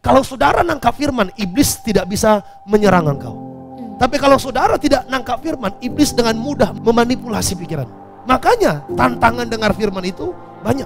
kalau saudara nangkap firman, iblis tidak bisa menyerang engkau. Tapi kalau saudara tidak nangkap firman, iblis dengan mudah memanipulasi pikiran. Makanya tantangan dengar firman itu banyak.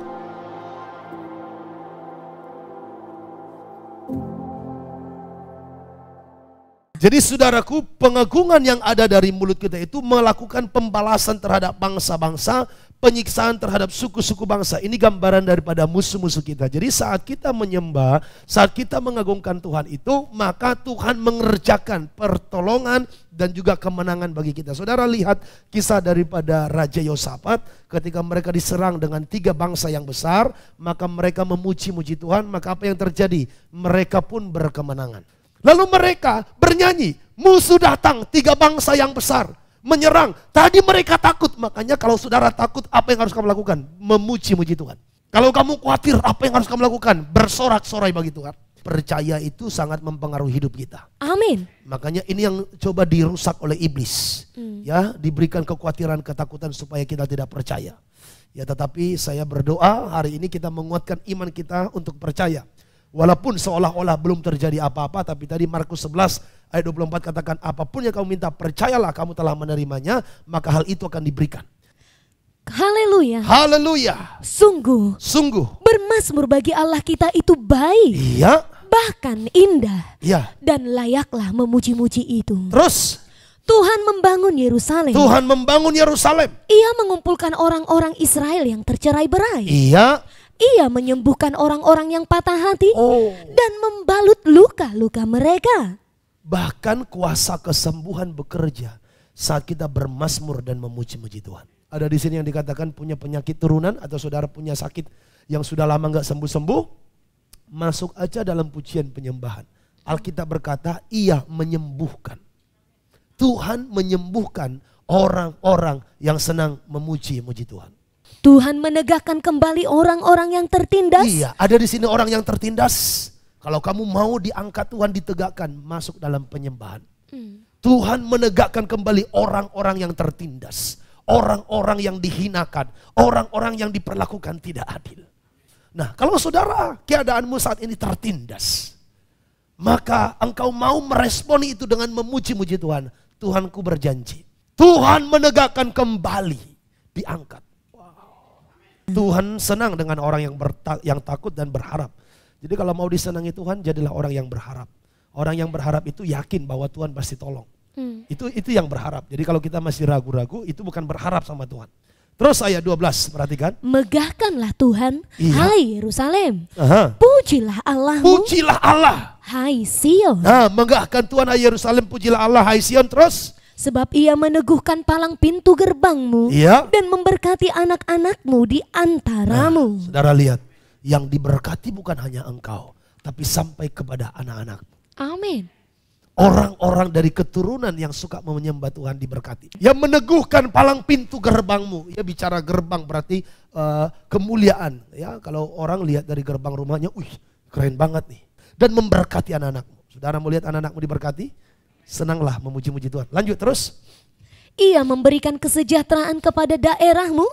Jadi saudaraku, pengagungan yang ada dari mulut kita itu melakukan pembalasan terhadap bangsa-bangsa, penyiksaan terhadap suku-suku bangsa. Ini gambaran daripada musuh-musuh kita. Jadi saat kita menyembah, saat kita mengagungkan Tuhan itu, maka Tuhan mengerjakan pertolongan dan juga kemenangan bagi kita. Saudara lihat kisah daripada Raja Yosafat ketika mereka diserang dengan 3 bangsa yang besar, maka mereka memuji-muji Tuhan, maka apa yang terjadi? Mereka pun berkemenangan. Lalu mereka bernyanyi, musuh datang 3 bangsa yang besar menyerang. Tadi mereka takut, makanya kalau saudara takut apa yang harus kamu lakukan? Memuji-muji Tuhan. Kalau kamu khawatir apa yang harus kamu lakukan? Bersorak-sorai bagi Tuhan. Percaya itu sangat mempengaruhi hidup kita. Amin. Makanya ini yang coba dirusak oleh iblis. Ya, diberikan kekhawatiran, ketakutan supaya kita tidak percaya. Ya, tetapi saya berdoa hari ini kita menguatkan iman kita untuk percaya. Walaupun seolah-olah belum terjadi apa-apa, tapi tadi Markus 11 ayat 24 katakan, apapun yang kamu minta percayalah kamu telah menerimanya, maka hal itu akan diberikan. Haleluya. Haleluya. Sungguh bermazmur bagi Allah kita itu baik. Iya. Bahkan indah. Iya. Dan layaklah memuji-muji itu. Terus Tuhan membangun Yerusalem. Tuhan membangun Yerusalem. Ia mengumpulkan orang-orang Israel yang tercerai-berai. Iya. Ia menyembuhkan orang-orang yang patah hati dan membalut luka-luka mereka. Bahkan kuasa kesembuhan bekerja saat kita bermazmur dan memuji-muji Tuhan. Ada di sini yang dikatakan punya penyakit turunan atau saudara punya sakit yang sudah lama nggak sembuh-sembuh, masuk aja dalam pujian penyembahan. Alkitab berkata, ia menyembuhkan. Tuhan menyembuhkan orang-orang yang senang memuji-muji Tuhan. Tuhan menegakkan kembali orang-orang yang tertindas. Iya, ada di sini orang yang tertindas. Kalau kamu mau diangkat Tuhan ditegakkan, masuk dalam penyembahan. Tuhan menegakkan kembali orang-orang yang tertindas. Orang-orang yang dihinakan. Orang-orang yang diperlakukan tidak adil. Nah, kalau saudara keadaanmu saat ini tertindas, maka engkau mau meresponi itu dengan memuji-muji Tuhan. Tuhanku berjanji, Tuhan menegakkan kembali, diangkat. Tuhan senang dengan orang yang takut dan berharap. Jadi kalau mau disenangi Tuhan, jadilah orang yang berharap. Orang yang berharap itu yakin bahwa Tuhan pasti tolong. Itu yang berharap. Jadi kalau kita masih ragu-ragu, itu bukan berharap sama Tuhan. Terus ayat 12, perhatikan. Megahkanlah Tuhan, hai Yerusalem. Pujilah Allahmu. Pujilah Allah, hai Sion. Nah, megahkan Tuhan, hai Yerusalem. Pujilah Allah, hai Sion. Terus. Sebab ia meneguhkan palang pintu gerbangmu dan memberkati anak-anakmu di antaramu. Nah, saudara lihat, yang diberkati bukan hanya engkau, tapi sampai kepada anak-anakmu. Amin. Orang-orang dari keturunan yang suka menyembah Tuhan diberkati. Yang meneguhkan palang pintu gerbangmu. Ya, bicara gerbang berarti kemuliaan. Ya, kalau orang lihat dari gerbang rumahnya, keren banget nih. Dan memberkati anak-anakmu. Saudara mau lihat anak-anakmu diberkati? Senanglah memuji-muji Tuhan. Lanjut terus. Ia memberikan kesejahteraan kepada daerahmu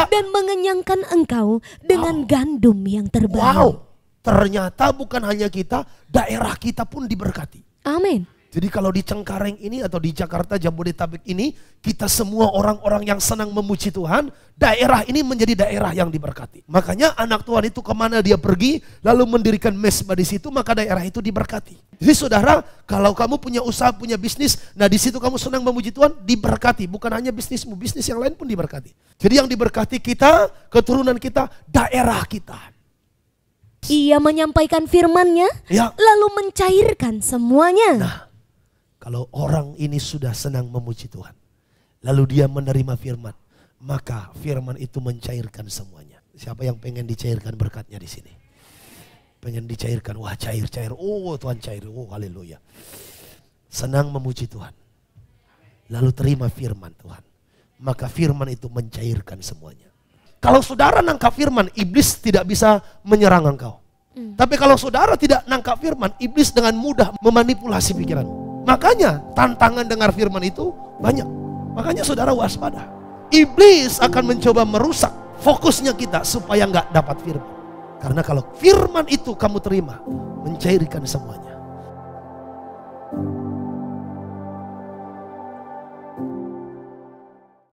dan mengenyangkan engkau dengan gandum yang terbaik. Ternyata bukan hanya kita, daerah kita pun diberkati. Amin. Jadi kalau di Cengkareng ini atau di Jakarta, Jabodetabek ini, kita semua orang-orang yang senang memuji Tuhan, daerah ini menjadi daerah yang diberkati. Makanya anak Tuhan itu kemana dia pergi, lalu mendirikan mesbah di situ, maka daerah itu diberkati. Jadi saudara, kalau kamu punya usaha, punya bisnis, nah di situ kamu senang memuji Tuhan, diberkati. Bukan hanya bisnismu, bisnis yang lain pun diberkati. Jadi yang diberkati kita, keturunan kita, daerah kita. Ia menyampaikan firman-Nya, lalu mencairkan semuanya. Nah, kalau orang ini sudah senang memuji Tuhan, lalu dia menerima firman, maka firman itu mencairkan semuanya. Siapa yang pengen dicairkan berkatnya di sini? Pengen dicairkan, wah cair. Oh Tuhan cair, oh haleluya. Senang memuji Tuhan, lalu terima firman Tuhan, maka firman itu mencairkan semuanya. Kalau saudara nangkap firman, iblis tidak bisa menyerang engkau. Tapi kalau saudara tidak nangkap firman, iblis dengan mudah memanipulasi pikiranmu. Makanya tantangan dengar firman itu banyak. Makanya saudara waspada. Iblis akan mencoba merusak fokusnya kita supaya nggak dapat firman. Karena kalau firman itu kamu terima, mencairkan semuanya.